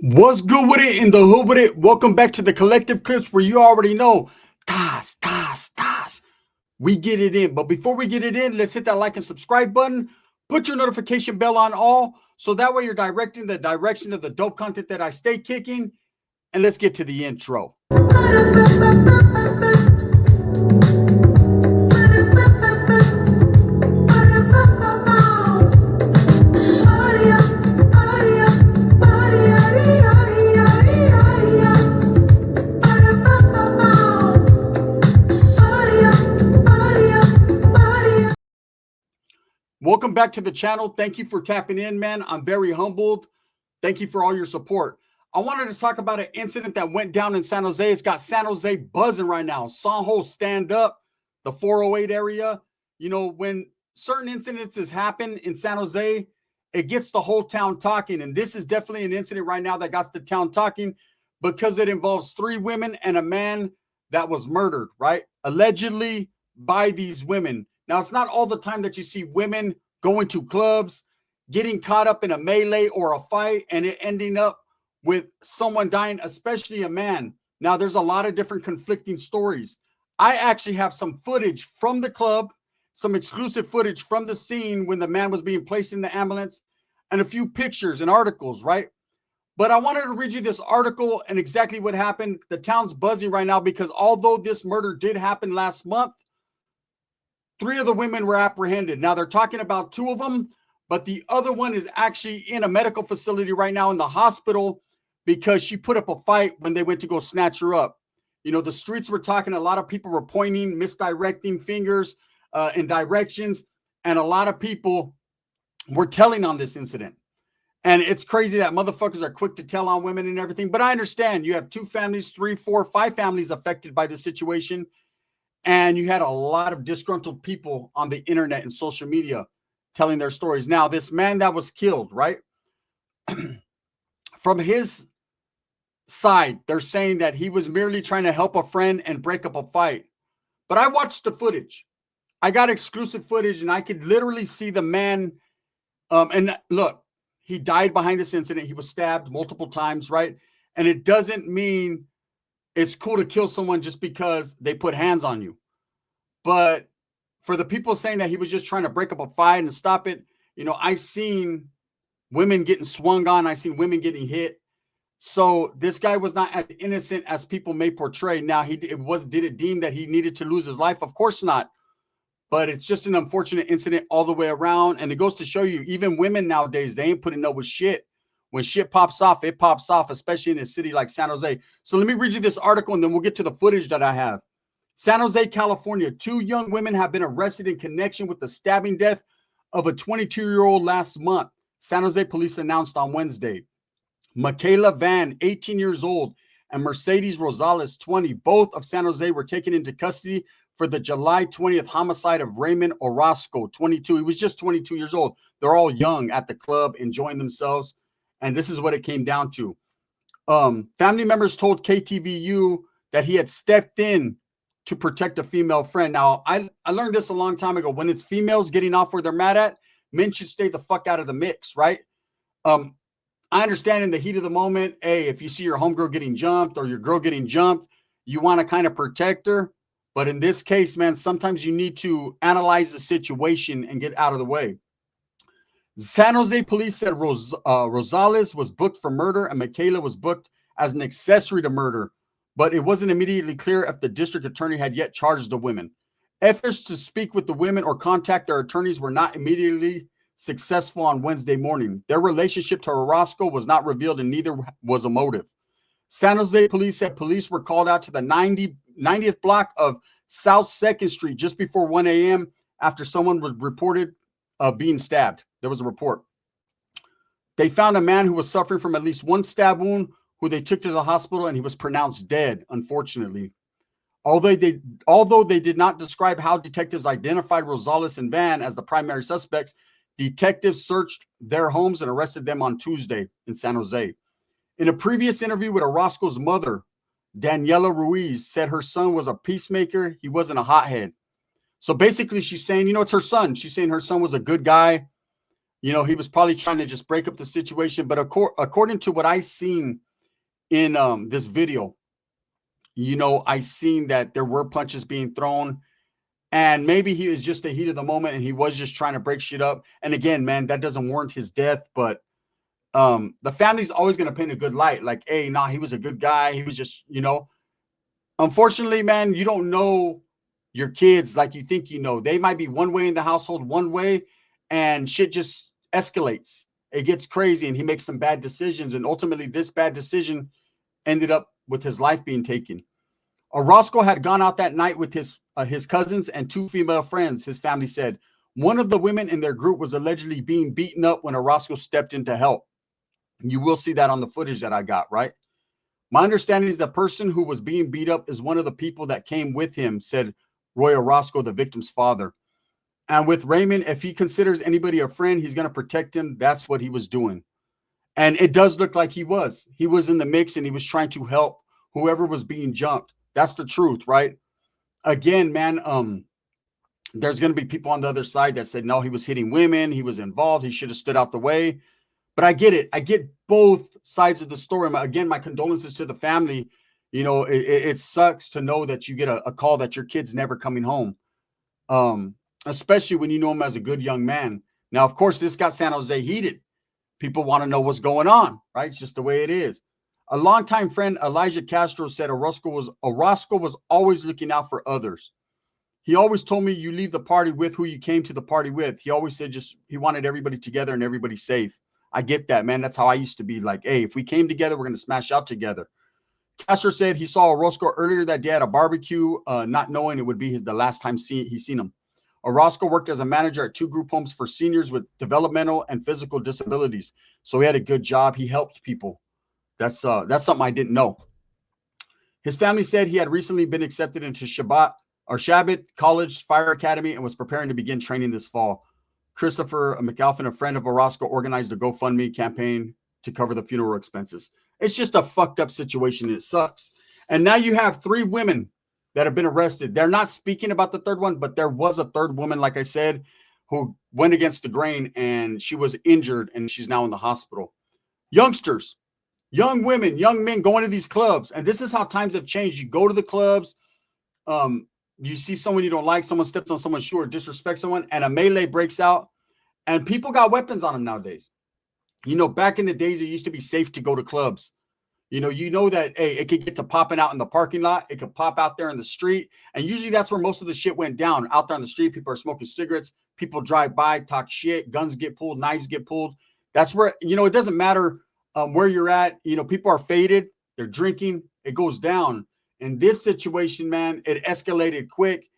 What's good with it in the hood with it? Welcome back to the Collective Clips where you already know. Tas, tas, tas. We get it in. But before we get it in, let's hit that like and subscribe button. Put your notification bell on all so that way you're directing the direction of the dope content that I stay kicking. And let's get to the intro. Welcome back to the channel. Thank you for tapping in, man. I'm very humbled. Thank you for all your support. I wanted to talk about an incident that went down in San Jose. It's got San Jose buzzing right now. Sanjo stand up, the 408 area. You know, when certain incidences happen in San Jose, it gets the whole town talking. And this is definitely an incident right now that got the town talking because it involves 3 women and a man that was murdered, right? Allegedly by these women. Now, it's not all the time that you see women going to clubs, getting caught up in a melee or a fight, and it ending up with someone dying, especially a man. Now, there's a lot of different conflicting stories. I actually have some footage from the club, some exclusive footage from the scene when the man was being placed in the ambulance, and a few pictures and articles, right? But I wanted to read you this article and exactly what happened. The town's buzzing right now because although this murder did happen last month, 3 of the women were apprehended. Now they're talking about 2 of them, but the other one is actually in a medical facility right now in the hospital because she put up a fight when they went to go snatch her up. You know, the streets were talking, a lot of people were pointing, misdirecting fingers in directions, and a lot of people were telling on this incident. And it's crazy that motherfuckers are quick to tell on women and everything, but I understand you have 2 families, 3, 4, 5 families affected by the situation. And you had a lot of disgruntled people on the internet and social media telling their stories. Now, this man that was killed, right? From his side, they're saying that he was merely trying to help a friend and break up a fight. But I watched the footage. I got exclusive footage and I could literally see the man. And look, he died behind this incident. He was stabbed multiple times, right? And it doesn't mean it's cool to kill someone just because they put hands on you. But for the people saying that he was just trying to break up a fight and stop it, you know, I've seen women getting swung on. I've seen women getting hit. So this guy was not as innocent as people may portray. Now, did it deem that he needed to lose his life? Of course not. But it's just an unfortunate incident all the way around. And it goes to show you, even women nowadays, they ain't putting up with shit. When shit pops off, it pops off, especially in a city like San Jose. So let me read you this article, and then we'll get to the footage that I have. San Jose, California. 2 young women have been arrested in connection with the stabbing death of a 22-year-old last month, San Jose police announced on Wednesday. Michaela Van, 18 years old, and Mercedes Rosales, 20, both of San Jose, were taken into custody for the July 20th homicide of Raymond Orozco, 22. He was just 22 years old. They're all young at the club, enjoying themselves. And this is what it came down to. Family members told KTVU that he had stepped in to protect a female friend. Now, I learned this a long time ago. When it's females getting off where they're mad at, men should stay the fuck out of the mix, right? I understand in the heat of the moment, hey, if you see your homegirl getting jumped or your girl getting jumped, you want to kind of protect her. But in this case, man, sometimes you need to analyze the situation and get out of the way. San Jose police said Rosales was booked for murder and Michaela was booked as an accessory to murder, but it wasn't immediately clear if the district attorney had yet charged the women. Efforts to speak with the women or contact their attorneys were not immediately successful on Wednesday morning. Their relationship to Orozco was not revealed and neither was a motive. San Jose police said police were called out to the 90th block of South 2nd Street just before 1 a.m. after someone was reported being stabbed. There was a report. They found a man who was suffering from at least 1 stab wound, who they took to the hospital, and he was pronounced dead, unfortunately. Although they did not describe how detectives identified Rosales and Van as the primary suspects, detectives searched their homes and arrested them on Tuesday in San Jose. In a previous interview with Orozco's mother, Daniela Ruiz said her son was a peacemaker. He wasn't a hothead. So basically she's saying, you know, it's her son. She's saying her son was a good guy. You know, he was probably trying to just break up the situation. But according to what I seen in this video, you know, I seen that there were punches being thrown, and maybe he was just the heat of the moment and he was just trying to break shit up. And again, man, that doesn't warrant his death, but the family's always going to paint a good light. Like, hey, nah, he was a good guy. He was just, you know, unfortunately, man, you don't know your kids like you think you know. They might be one way in the household, one way, and shit just escalates. It gets crazy and he makes some bad decisions. And ultimately, this bad decision ended up with his life being taken. Orozco had gone out that night with his cousins and two female friends, his family said. One of the women in their group was allegedly being beaten up when Orozco stepped in to help. You will see that on the footage that I got, right? My understanding is the person who was being beat up is one of the people that came with him, said Roy Orozco, the victim's father. And with Raymond, if he considers anybody a friend, he's going to protect him. That's what he was doing. And it does look like he was. He was in the mix and he was trying to help whoever was being jumped. That's the truth, right? Again, man, there's going to be people on the other side that said, no, he was hitting women. He was involved. He should have stood out the way. But I get it. I get both sides of the story. Again, my condolences to the family. You know, it sucks to know that you get a call that your kid's never coming home, especially when you know him as a good young man. Now, of course, this got San Jose heated. People want to know what's going on, right? It's just the way it is. A longtime friend, Elijah Castro, said Orozco was always looking out for others. He always told me you leave the party with who you came to the party with. He always said he wanted everybody together and everybody safe. I get that, man. That's how I used to be. Like, hey, if we came together, we're going to smash out together. Castro said he saw Orozco earlier that day at a barbecue, not knowing it would be the last time he seen him. Orozco worked as a manager at two group homes for seniors with developmental and physical disabilities. So he had a good job. He helped people. That's something I didn't know. His family said he had recently been accepted into Shabbat College Fire Academy and was preparing to begin training this fall. Christopher McAlpin, a friend of Orozco, organized a GoFundMe campaign to cover the funeral expenses. It's just a fucked up situation. It sucks. And now you have 3 women that have been arrested. They're not speaking about the third one, but there was a third woman, like I said, who went against the grain and she was injured and she's now in the hospital. Youngsters, young women, young men going to these clubs. And this is how times have changed. You go to the clubs, you see someone you don't like, someone steps on someone's shoe or disrespects someone, and a melee breaks out, and people got weapons on them nowadays. You know, back in the days, it used to be safe to go to clubs. You know that, hey, it could get to popping out in the parking lot. It could pop out there in the street. And usually that's where most of the shit went down. Out there on the street, people are smoking cigarettes. People drive by, talk shit. Guns get pulled. Knives get pulled. That's where, you know, it doesn't matter where you're at. You know, people are faded. They're drinking. It goes down. In this situation, man, it escalated quick.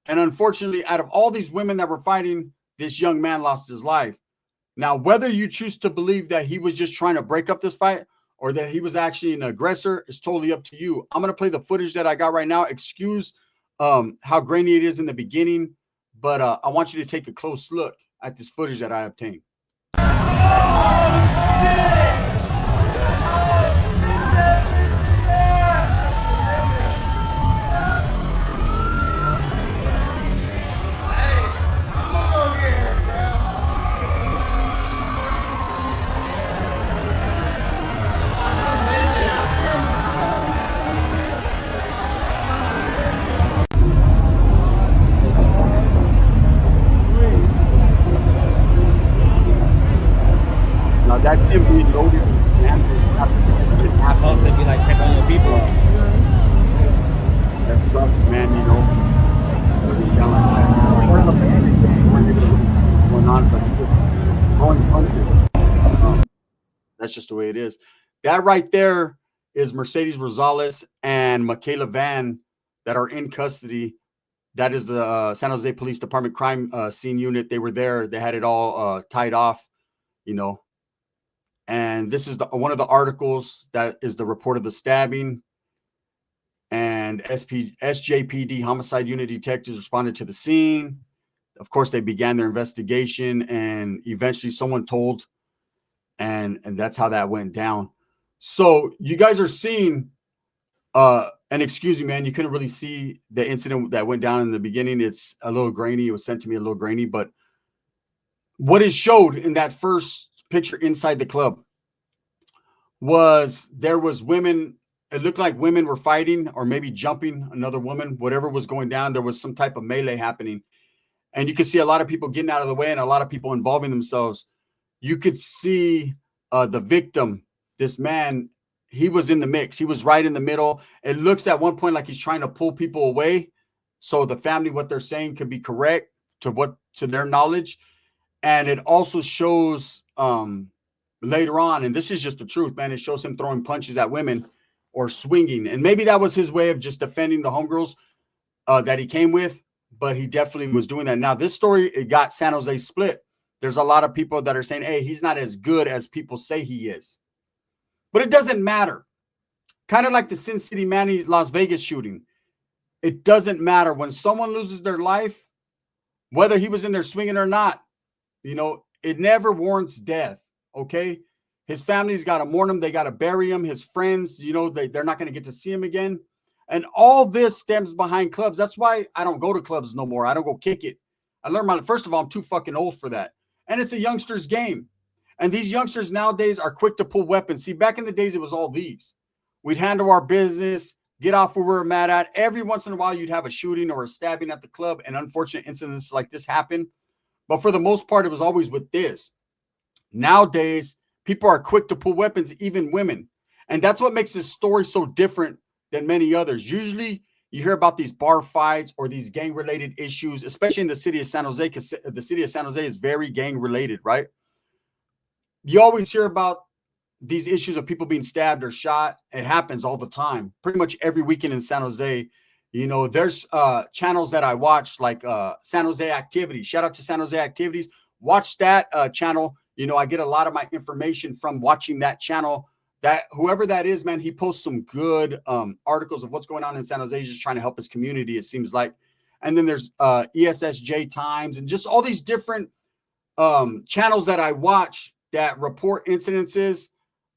And unfortunately, out of all these women that were fighting, this young man lost his life. Now, whether you choose to believe that he was just trying to break up this fight or that he was actually an aggressor is totally up to you. I'm going to play the footage that I got right now. Excuse how grainy it is in the beginning, but I want you to take a close look at this footage that I obtained. That's him being loaded. Also, if you like check on your people. That's tough, man. You know. That's just the way it is. That right there is Mercedes Rosales and Michaela Van that are in custody. That is the San Jose Police Department crime scene unit. They were there. They had it all tied off, you know. And this is one of the articles that is the report of the stabbing. And SJPD homicide unit detectives responded to the scene. Of course, they began their investigation, and eventually someone told, and that's how that went down. So you guys are seeing, and excuse me, man, you couldn't really see the incident that went down in the beginning. It's a little grainy. It was sent to me a little grainy, but What is showed in that first picture inside the club was there was women. It looked like women were fighting or maybe jumping another woman, whatever was going down. There was some type of melee happening. And you could see a lot of people getting out of the way and a lot of people involving themselves. You could see the victim, this man, he was in the mix. He was right in the middle. It looks at one point like he's trying to pull people away. So the family, what they're saying could be correct to their knowledge. And it also shows later on, and this is just the truth, man. It shows him throwing punches at women or swinging. And maybe that was his way of just defending the homegirls that he came with, but he definitely was doing that. Now, this story, it got San Jose split. There's a lot of people that are saying, hey, he's not as good as people say he is. But it doesn't matter. Kind of like the Sin City Manny Las Vegas shooting. It doesn't matter. When someone loses their life, whether he was in there swinging or not, you know, it never warrants death, okay? His family's got to mourn him. They got to bury him. His friends, you know, they're not going to get to see him again. And all this stems behind clubs. That's why I don't go to clubs no more. I don't go kick it. I learned first of all, I'm too fucking old for that. And it's a youngster's game. And these youngsters nowadays are quick to pull weapons. See, back in the days, it was all these. We'd handle our business, get off where we're mad at. Every once in a while, you'd have a shooting or a stabbing at the club, and unfortunate incidents like this happen. But for the most part, it was always with this. Nowadays, people are quick to pull weapons, even women. And that's what makes this story so different than many others. Usually, you hear about these bar fights or these gang-related issues, especially in the city of San Jose, because the city of San Jose is very gang-related, right? You always hear about these issues of people being stabbed or shot. It happens all the time, pretty much every weekend in San Jose. You know, there's channels that I watch, like San Jose Activities. Shout out to San Jose Activities. Watch that channel. You know, I get a lot of my information from watching that channel. That whoever that is, man, he posts some good articles of what's going on in San Jose. He's just trying to help his community, it seems like. And then there's ESSJ Times and just all these different channels that I watch that report incidences,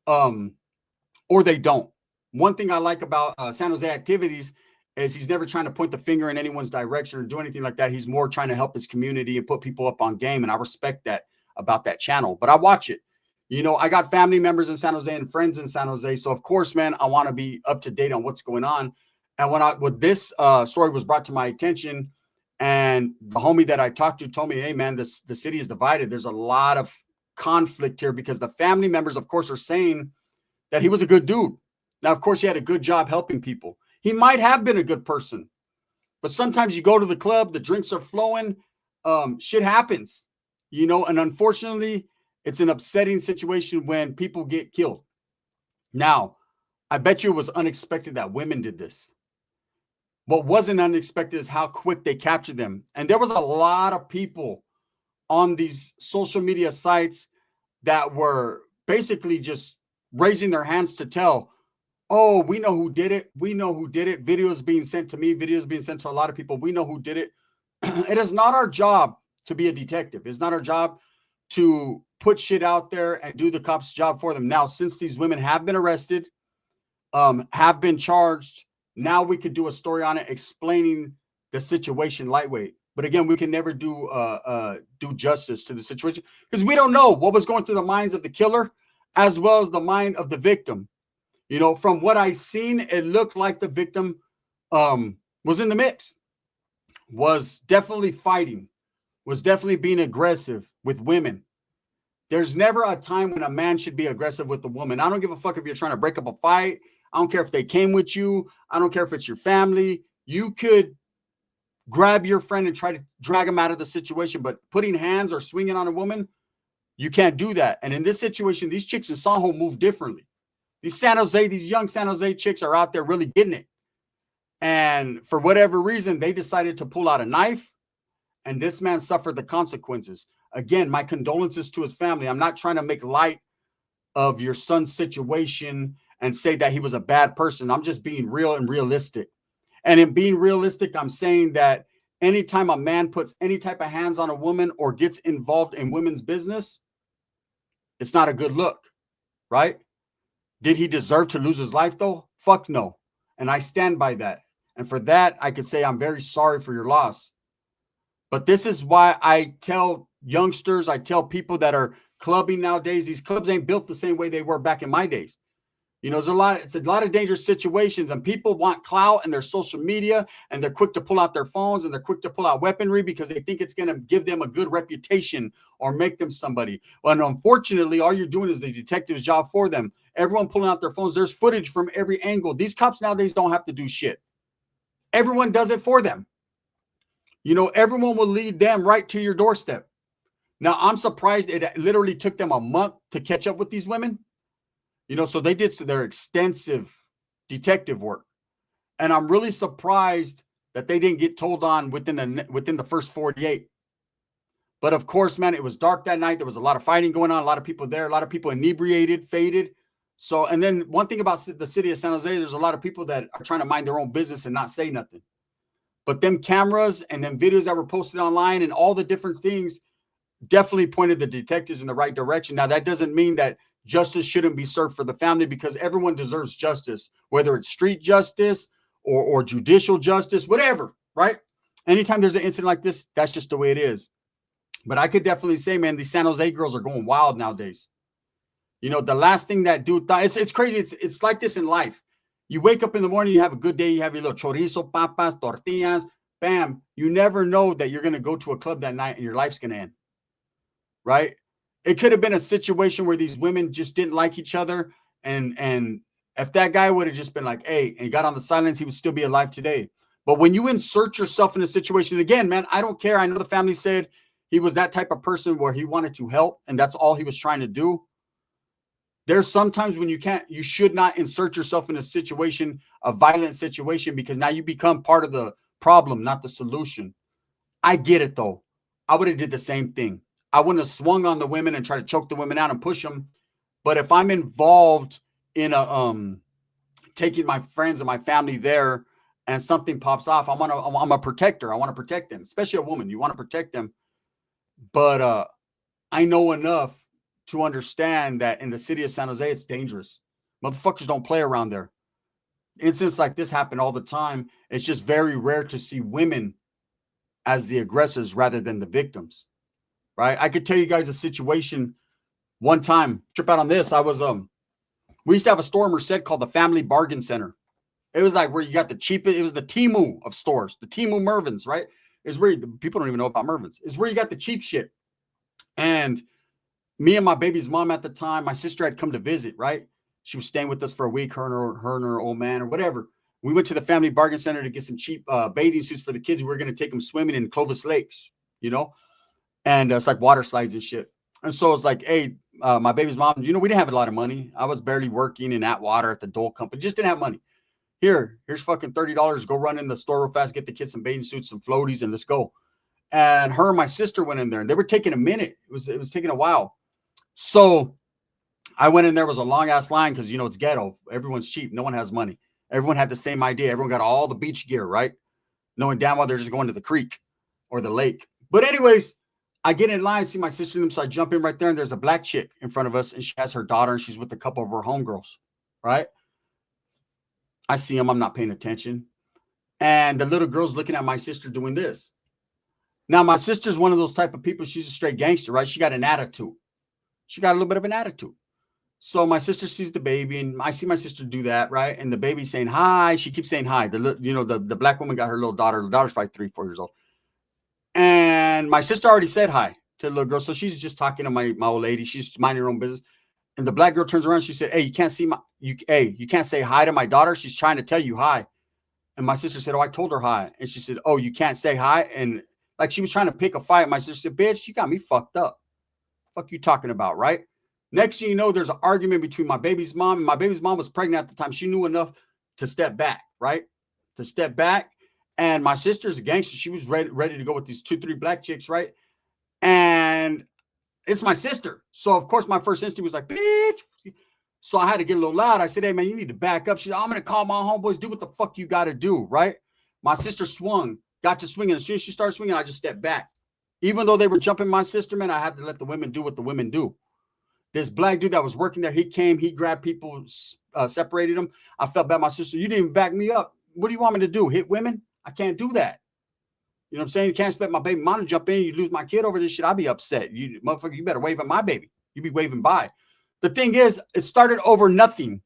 or they don't. One thing I like about San Jose Activities is he's never trying to point the finger in anyone's direction or do anything like that. He's more trying to help his community and put people up on game. And I respect that about that channel, but I watch it. You know, I got family members in San Jose and friends in San Jose. So of course, man, I want to be up to date on what's going on. And when this story was brought to my attention, and the homie that I talked to told me, hey man, the city is divided. There's a lot of conflict here because the family members, of course, are saying that he was a good dude. Now, of course, he had a good job helping people. He might have been a good person, but sometimes you go to the club, the drinks are flowing, shit happens, you know, and unfortunately, it's an upsetting situation when people get killed. Now, I bet you it was unexpected that women did this. What wasn't unexpected is how quick they captured them. And there was a lot of people on these social media sites that were basically just raising their hands to tell, oh, we know who did it. We know who did it. Videos being sent to me, videos being sent to a lot of people. We know who did it. It is not our job to be a detective. It's not our job to put shit out there and do the cops' job for them. Now, since these women have been arrested, have been charged, now we could do a story on it explaining the situation lightweight. But again, we can never do justice to the situation because we don't know what was going through the minds of the killer as well as the mind of the victim. You know, from what I seen, it looked like the victim was in the mix, was definitely fighting, was definitely being aggressive with women. There's never a time when a man should be aggressive with a woman. I don't give a fuck if you're trying to break up a fight. I don't care if they came with you. I don't care if it's your family. You could grab your friend and try to drag him out of the situation, but putting hands or swinging on a woman, you can't do that. And in this situation, these chicks in Soho move differently. These young San Jose chicks are out there really getting it. And for whatever reason, they decided to pull out a knife, and this man suffered the consequences. Again, my condolences to his family. I'm not trying to make light of your son's situation and say that he was a bad person. I'm just being real and realistic. And in being realistic, I'm saying that anytime a man puts any type of hands on a woman or gets involved in women's business, it's not a good look, right? Did he deserve to lose his life though? Fuck no. And I stand by that. And for that, I could say I'm very sorry for your loss. But this is why I tell youngsters, I tell people that are clubbing nowadays, these clubs ain't built the same way they were back in my days. You know, it's a lot of dangerous situations, and people want clout and their social media, and they're quick to pull out their phones and they're quick to pull out weaponry because they think it's going to give them a good reputation or make them somebody. Well, and unfortunately, all you're doing is the detective's job for them. Everyone pulling out their phones. There's footage from every angle. These cops nowadays don't have to do shit. Everyone does it for them. You know, everyone will lead them right to your doorstep. Now, I'm surprised it literally took them a month to catch up with these women. You know, so they did their extensive detective work. And I'm really surprised that they didn't get told on within the first 48. But of course, man, it was dark that night. There was a lot of fighting going on, a lot of people there, a lot of people inebriated, faded. So, and then one thing about the city of San Jose, there's a lot of people that are trying to mind their own business and not say nothing. But them cameras and them videos that were posted online and all the different things definitely pointed the detectives in the right direction. Now, that doesn't mean that justice shouldn't be served for the family, because everyone deserves justice, whether it's street justice or judicial justice, whatever, right? Anytime there's an incident like this, that's just the way it is. But I could definitely say, man, these San Jose girls are going wild nowadays. You know, the last thing that dude thought, it's crazy. It's like this in life. You wake up in the morning, you have a good day, you have your little chorizo, papas, tortillas, bam. You never know that you're going to go to a club that night and your life's going to end, right? It could have been a situation where these women just didn't like each other. And if that guy would have just been like, hey, and got on the silence, he would still be alive today. But when you insert yourself in a situation, again, man, I don't care. I know the family said he was that type of person where he wanted to help, and that's all he was trying to do. There's sometimes when you should not insert yourself in a situation, a violent situation, because now you become part of the problem, not the solution. I get it, though. I would have did the same thing. I wouldn't have swung on the women and tried to choke the women out and push them. But if I'm involved in taking my friends and my family there and something pops off, I'm a protector. I want to protect them, especially a woman. You want to protect them. But I know enough to understand that in the city of San Jose, it's dangerous. Motherfuckers don't play around there. Incidents like this happen all the time. It's just very rare to see women as the aggressors rather than the victims, right? I could tell you guys a situation one time, trip out on this. We used to have a store in Merced called the Family Bargain Center. It was like where you got the cheapest, it was the Temu of stores, the Temu Mervyn's, right? It's where people don't even know about Mervyn's. It's where you got the cheap shit. And me and my baby's mom at the time, my sister had come to visit, right? She was staying with us for a week, her and her old man or whatever. We went to the Family Bargain Center to get some cheap bathing suits for the kids. We were going to take them swimming in Clovis Lakes, you know? And it's like water slides and shit. And so it's like, hey, my baby's mom, you know, we didn't have a lot of money. I was barely working in Atwater at the Dole Company. Just didn't have money. Here's fucking $30. Go run in the store real fast, get the kids some bathing suits, some floaties, and let's go. And her and my sister went in there, and they were taking a minute. It was taking a while. So I went in there. It was a long ass line because, you know, it's ghetto. Everyone's cheap. No one has money. Everyone had the same idea. Everyone got all the beach gear, right? Knowing damn well they're just going to the creek or the lake. But anyways, I get in line, see my sister and them, so I jump in right there, and there's a black chick in front of us, and she has her daughter, and she's with a couple of her homegirls, right? I see them. I'm not paying attention. And the little girl's looking at my sister doing this. Now, my sister's one of those type of people. She's a straight gangster, right? She got an attitude. She got a little bit of an attitude. So my sister sees the baby, and I see my sister do that, right? And the baby's saying hi. She keeps saying hi. The black woman got her little daughter. The daughter's probably 3-4 years old. And my sister already said hi to the little girl. So she's just talking to my old lady. She's minding her own business. And the black girl turns around. She said, hey, you can't say hi to my daughter. She's trying to tell you hi. And my sister said, oh, I told her hi. And she said, oh, you can't say hi. And like she was trying to pick a fight. My sister said, bitch, you got me fucked up. Fuck you talking about, right? Next thing you know, there's an argument between my baby's mom. And my baby's mom was pregnant at the time. She knew enough to step back, right? To step back. And my sister's a gangster. She was ready to go with these 2-3 black chicks, right? And it's my sister. So, of course, my first instinct was like, bitch. So I had to get a little loud. I said, hey, man, you need to back up. She said, I'm going to call my homeboys. Do what the fuck you got to do, right? My sister got to swinging. As soon as she started swinging, I just stepped back. Even though they were jumping my sister, man, I had to let the women do what the women do. This black dude that was working there, he came, he grabbed people, separated them. I felt bad. My sister, you didn't even back me up. What do you want me to do? Hit women? I can't do that. You know what I'm saying? You can't expect my baby mom to jump in. You lose my kid over this shit. I'll be upset. You motherfucker, you better wave at my baby. You be waving by. The thing is, it started over nothing.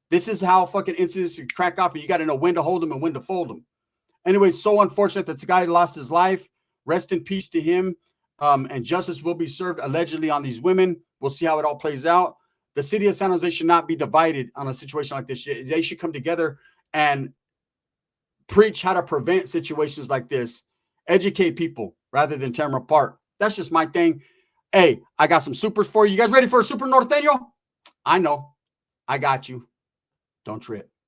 This is how fucking incidents crack off, and you got to know when to hold them and when to fold them. Anyway, so unfortunate that this guy lost his life. Rest in peace to him. And justice will be served allegedly on these women. We'll see how it all plays out. The city of San Jose should not be divided on a situation like this. They should come together and preach how to prevent situations like this. Educate people rather than tear them apart. That's just my thing. Hey, I got some supers for you. You guys ready for a super norteño? I know. I got you. Don't trip.